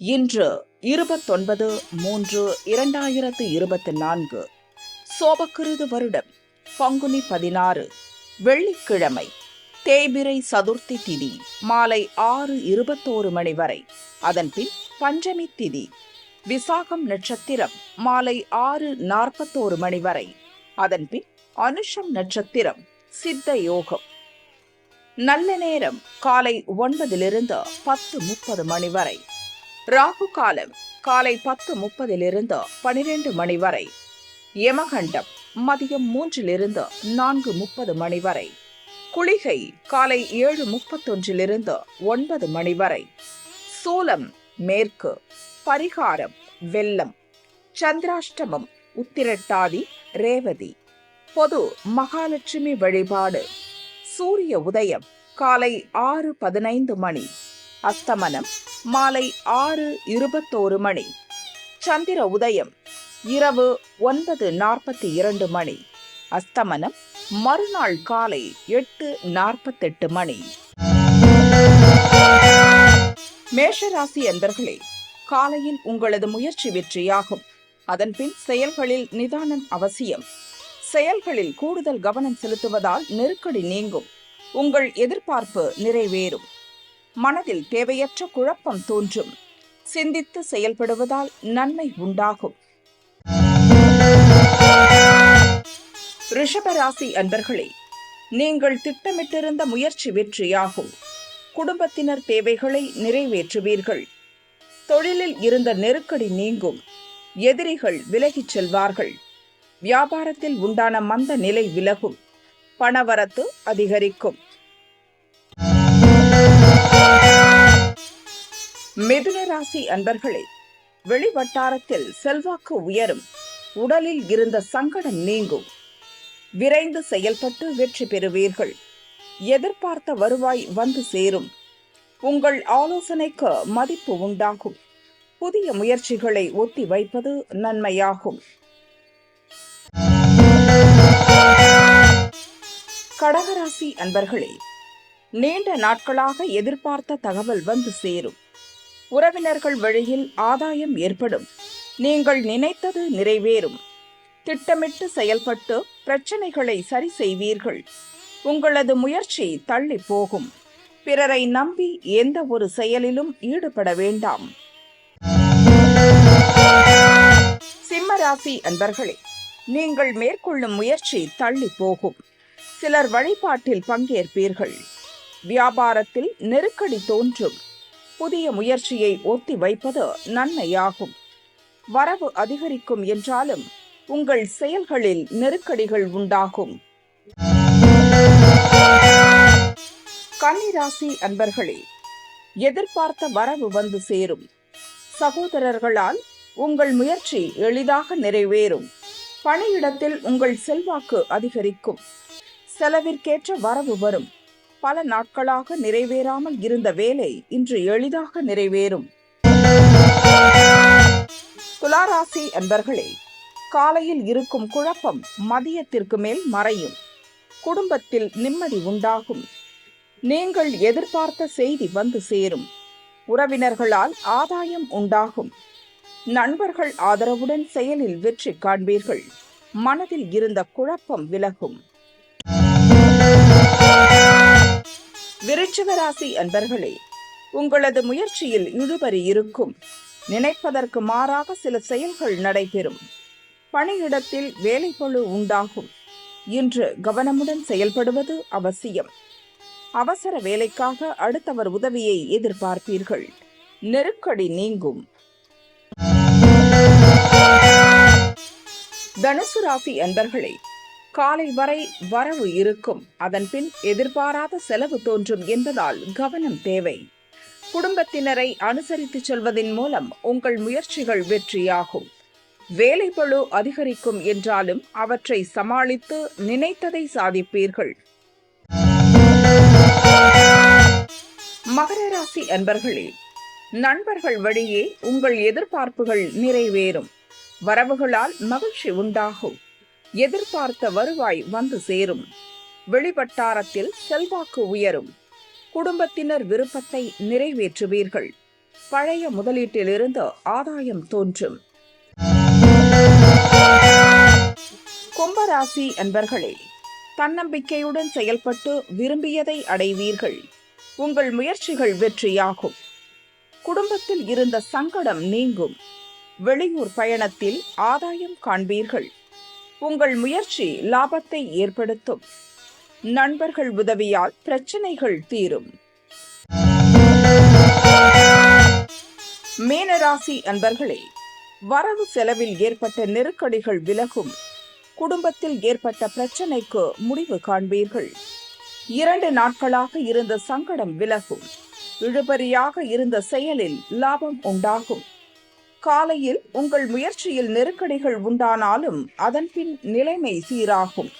இன்று 29/3/2024 சோபக்கிருது வருடம் பங்குனி 16 வெள்ளிக்கிழமை. தேய்பிறை சதுர்த்தி திதி மாலை 6:21 மணி வரை. அதன்பின் பஞ்சமி திதி. விசாகம் நட்சத்திரம் மாலை 6:41 மணி வரை. அதன்பின் அனுஷம் நட்சத்திரம். சித்த யோகம். நல்ல நேரம் காலை 9 10:30 மணி வரை. ராகு காலம் காலை 10:30 12 மணி வரை. யமகண்டம் மதியம் 3 4:30 மணி வரை. குளிகை காலை 7:31 9 மணி வரை. சூலம் மேற்கு. பரிகாரம் வெள்ளம். சந்திராஷ்டமம் உத்திரட்டாதி ரேவதி. பொது மகாலட்சுமி வழிபாடு. சூரிய உதயம் காலை 6:15 மணி. அஸ்தமனம் மாலை 6:21 மணி. சந்திர உதயம் இரவு 9:42 மணி. அஸ்தமனம் மறுநாள் காலை 8:48 மணி. மேஷராசி அன்பர்களே, காலையில் உங்களது முயற்சி வெற்றியாகும். அதன்பின் செயல்களில் நிதானம் அவசியம். செயல்களில் கூடுதல் கவனம் செலுத்துவதால் நெருக்கடி நீங்கும். உங்கள் எதிர்பார்ப்பு நிறைவேறும். மனதில் தேவையற்ற குழப்பம் தோன்றும். சிந்தித்து செயல்படுவதால் நன்மை உண்டாகும். ரிஷபராசி அன்பர்களே, நீங்கள் திட்டமிட்டிருந்த முயற்சி வெற்றியாகும். குடும்பத்தினர் தேவைகளை நிறைவேற்றுவீர்கள். தொழிலில் இருந்த நெருக்கடி நீங்கும். எதிரிகள் விலகிச் செல்வார்கள். வியாபாரத்தில் உண்டான மந்த நிலை விலகும். பணவரத்து அதிகரிக்கும். மிதுன ராசி அன்பர்களே, வெளிவட்டாரத்தில் செல்வாக்கு உயரும். உடலில் இருந்த சங்கடம் நீங்கும். விரைந்து செயல்பட்டு வெற்றி பெறுவீர்கள். எதிர்பார்த்த வருவாய் வந்து சேரும். உங்கள் ஆலோசனைக்கு மதிப்பு உண்டாகும். புதிய முயற்சிகளை ஒத்தி வைப்பது நன்மையாகும். கடகராசி அன்பர்களே, நீண்ட நாட்களாக எதிர்பார்த்த தகவல் வந்து சேரும். உறவினர்கள் வழியில் ஆதாயம் ஏற்படும். நீங்கள் நினைத்தது நிறைவேறும். திட்டமிட்டு செயல்பட்டு பிரச்சனைகளை சரி செய்வீர்கள். உங்களது முயற்சி தள்ளி போகும். பிறரை நம்பி எந்த ஒரு செயலிலும் ஈடுபட வேண்டாம். சிம்மராசி அன்பர்களே, நீங்கள் மேற்கொள்ளும் முயற்சி தள்ளி போகும். சிலர் வழிபாட்டில் பங்கேற்பீர்கள். வியாபாரத்தில் நெருக்கடி தோன்றும். புதிய முயற்சியை ஒத்தி வைப்பது நன்மையாகும். வரவு அதிகரிக்கும் என்றாலும் உங்கள் செயல்களில் நெருக்கடிகள் உண்டாகும். கன்னிராசி அன்பர்களே, எதிர்பார்த்த வரவு வந்து சேரும். சகோதரர்களால் உங்கள் முயற்சி எளிதாக நிறைவேறும். பணியிடத்தில் உங்கள் செல்வாக்கு அதிகரிக்கும். செலவிற்கேற்ற வரவு வரும். பல நாட்களாக நிறைவேறாமல் இருந்த வேலை இன்று எளிதாக நிறைவேறும். துளாராசி அன்பர்களே, காலையில் இருக்கும் குழப்பம் மதியத்திற்கு மேல் மறையும். குடும்பத்தில் நிம்மதி உண்டாகும். நீங்கள் எதிர்பார்த்த செய்தி வந்து சேரும். உறவினர்களால் ஆதாயம் உண்டாகும். நண்பர்கள் ஆதரவுடன் செயலில் வெற்றி காண்பீர்கள். மனதில் இருந்த குழப்பம் விலகும். விருச்சிகராசி அன்பர்களே, உங்களது முயற்சியில் இழுபறி இருக்கும். நினைப்பதற்கு மாறாக சில செயல்கள் நடைபெறும். பணியிடத்தில் வேலைப்பளு உண்டாகும். இன்று கவனமுடன் செயல்படுவது அவசியம். அவசர வேலைக்காக அடுத்தவர் உதவியை எதிர்பார்ப்பீர்கள். நெருக்கடி நீங்கும். தனுசு ராசி அன்பர்களே, காலை வரை வரவு இருக்கும். அதன்பின் எதிர்பாராத செலவு தோன்றும் என்பதால் கவனம் தேவை. குடும்பத்தினரை அனுசரித்து செல்வதன் மூலம் உங்கள் முயற்சிகள் வெற்றியாகும். வேலைப்பளு அதிகரிக்கும் என்றாலும் அவற்றை சமாளித்து நினைத்ததை சாதிப்பீர்கள். மகர ராசி அன்பர்களே, நண்பர்கள் வழியே உங்கள் எதிர்பார்ப்புகள் நிறைவேறும். வரவுகளால் மகிழ்ச்சி உண்டாகும். எதிர்பார்த்த வருவாய் வந்து சேரும். வெளிவட்டாரத்தில் செல்வாக்கு உயரும். குடும்பத்தினர் விருப்பத்தை நிறைவேற்றுவீர்கள். பழைய முதலீட்டிலிருந்து ஆதாயம் தோன்றும். கும்பராசி அன்பர்களே, தன்னம்பிக்கையுடன் செயல்பட்டு விரும்பியதை அடைவீர்கள். உங்கள் முயற்சிகள் வெற்றியாகும். குடும்பத்தில் இருந்த சங்கடம் நீங்கும். வெளியூர் பயணத்தில் ஆதாயம் காண்பீர்கள். உங்கள் முயற்சி லாபத்தை ஏற்படுத்தும். நண்பர்கள் உதவியால் பிரச்சனைகள் தீரும். மீனராசி அன்பர்களே, வரவு செலவில் ஏற்பட்ட நெருக்கடிகள் விலகும். குடும்பத்தில் ஏற்பட்ட பிரச்சனைக்கு முடிவு காண்பீர்கள். 2 நாட்களாக இருந்த சங்கடம் விலகும். இழுபறியாக இருந்த செயலில் லாபம் உண்டாகும். காலையில் உங்கள் முயற்சியில் நெருக்கடிகள் உண்டானாலும் அதன்பின் நிலைமை சீராகும்.